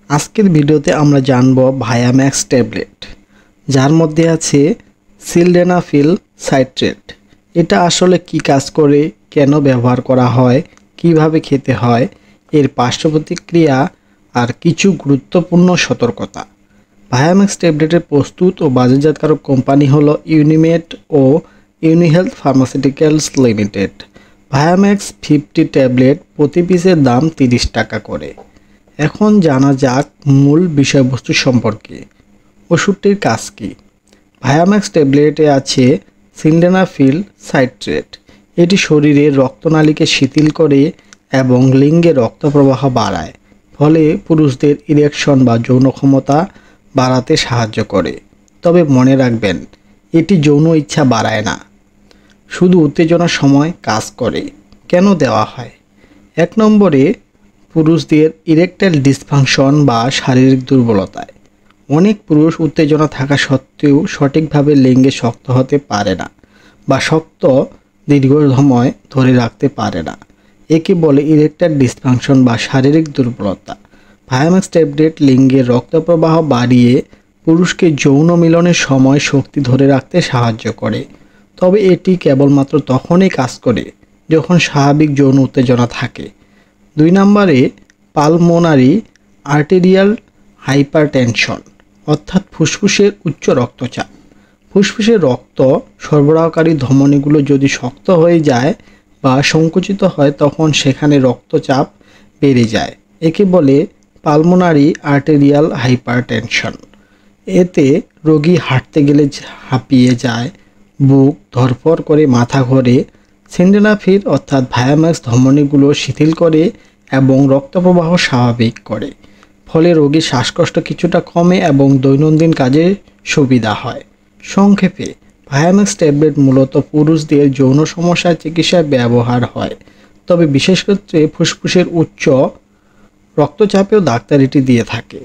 আজকের ভিডিওতে আমরা জানব ভায়াম্যাক্স ট্যাবলেট, যার মধ্যে আছে সিলডেনাফিল সাইট্রেট। এটা আসলে কি কাজ করে, কেন ব্যবহার করা হয়, কিভাবে খেতে হয়, এর পার্শ্ব প্রতিক্রিয়া আর কিছু গুরুত্বপূর্ণ সতর্কতা। ভায়াম্যাক্স ট্যাবলেটের প্রস্তুত ও বাজারজাতকারক কোম্পানি হলো ইউনিমেড ও Unihealth pharmaceuticals limited. Viamax 50 tablet প্রতি পিসের দাম 30 টাকা করে। এখন জানা যাক মূল বিষয়বস্তু সম্পর্কে। ওষুধটির কাজ কী? ভায়াম্যাক্স ট্যাবলেটে আছে সিলডেনাফিল সাইট্রেট। এটি শরীরের রক্তনালীকে শিথিল করে এবং লিঙ্গে রক্ত প্রবাহ বাড়ায়, ফলে পুরুষদের ইরেকশন বা যৌন ক্ষমতা বাড়াতে সাহায্য করে। তবে মনে রাখবেন, এটি যৌন ইচ্ছা বাড়ায় না, শুধু উত্তেজনার সময় কাজ করে। কেন দেওয়া হয়? 1 নম্বরে পুরুষদের ইরেকটাইল ডিসফাংশন বা শারীরিক দুর্বলতায়। অনেক পুরুষ উত্তেজনা থাকা সত্ত্বেও সঠিকভাবে লিঙ্গে শক্ত হতে পারে না বা শক্ত দীর্ঘ সময় ধরে রাখতে পারে না। একে বলে ইরেকটাইল ডিসফাংশন বা শারীরিক দুর্বলতা। ভায়াম্যাক্স ট্যাবলেট লিঙ্গের রক্তপ্রবাহ বাড়িয়ে পুরুষকে যৌন মিলনের সময় শক্তি ধরে রাখতে সাহায্য করে। তবে এটি কেবলমাত্র তখনই কাজ করে যখন স্বাভাবিক যৌন উত্তেজনা থাকে। 2 নম্বরে পালমোনারি আর্টেরিয়াল হাইপারটেনশন, অর্থাৎ ফুসফুসের উচ্চ রক্তচাপ। ফুসফুসের রক্ত সরবরাহকারী ধমনীগুলো যদি শক্ত হয়ে যায় বা সংকুচিত হয়, তখন সেখানে রক্তচাপ বেড়ে যায়। একে বলে পালমোনারি আর্টেরিয়াল হাইপারটেনশন। এতে রোগী হাঁটতে গেলে হাঁপিয়ে যায়, বুক ধড়ফড় করে, মাথা ঘোরে। সিলডেনাফিল অর্থাৎ ভায়াম্যাক্স ধমনীগুলো শিথিল করে এবং রক্তপ্রবাহ স্বাভাবিক করে, ফলে রোগীর শ্বাসকষ্ট কিছুটা কমে এবং দৈনন্দিন কাজে সুবিধা হয়। সংক্ষেপে, ভায়াম্যাক্স ট্যাবলেট মূলত পুরুষদের যৌন সমস্যার চিকিৎসায় ব্যবহার হয়, তবে বিশেষ ক্ষেত্রে ফুসফুসের উচ্চ রক্তচাপেও ডাক্তার এটি দিয়ে থাকে।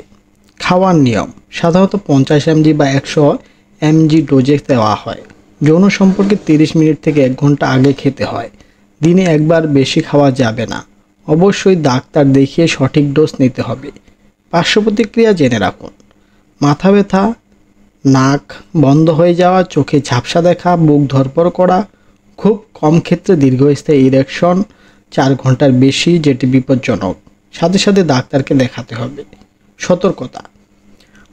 খাওয়ার নিয়ম: সাধারণত 50 mg বা 100 mg ডোজে দেওয়া হয়। যৌন সম্পর্কে 30 মিনিট থেকে 1 ঘন্টা আগে খেতে হয়। দিনে একবার বেশি খাওয়া যাবে না। অবশ্যই ডাক্তার দেখিয়ে সঠিক ডোজ নিতে হবে। পার্শ্ব প্রতিক্রিয়া জেনে রাখুন: মাথা ব্যথা, নাক বন্ধ হয়ে যাওয়া, চোখে ঝাপসা দেখা, বুক ধড়ফড় করা, খুব কম ক্ষেত্রে দীর্ঘস্থায়ী ইরেকশন 4 ঘন্টার বেশি, যেটি বিপজ্জনক। সাথে সাথে ডাক্তারকে দেখাতে হবে। সতর্কতা: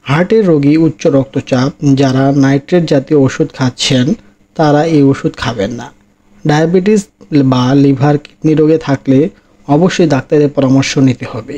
হার্টের রোগী, উচ্চ রক্তচাপ, যারা নাইট্রেট জাতীয় ওষুধ খাচ্ছেন তারা এই ওষুধ খাবেন না। ডায়াবেটিস বা লিভার কিডনি রোগে থাকলে অবশ্যই ডাক্তারের পরামর্শ নিতে হবে।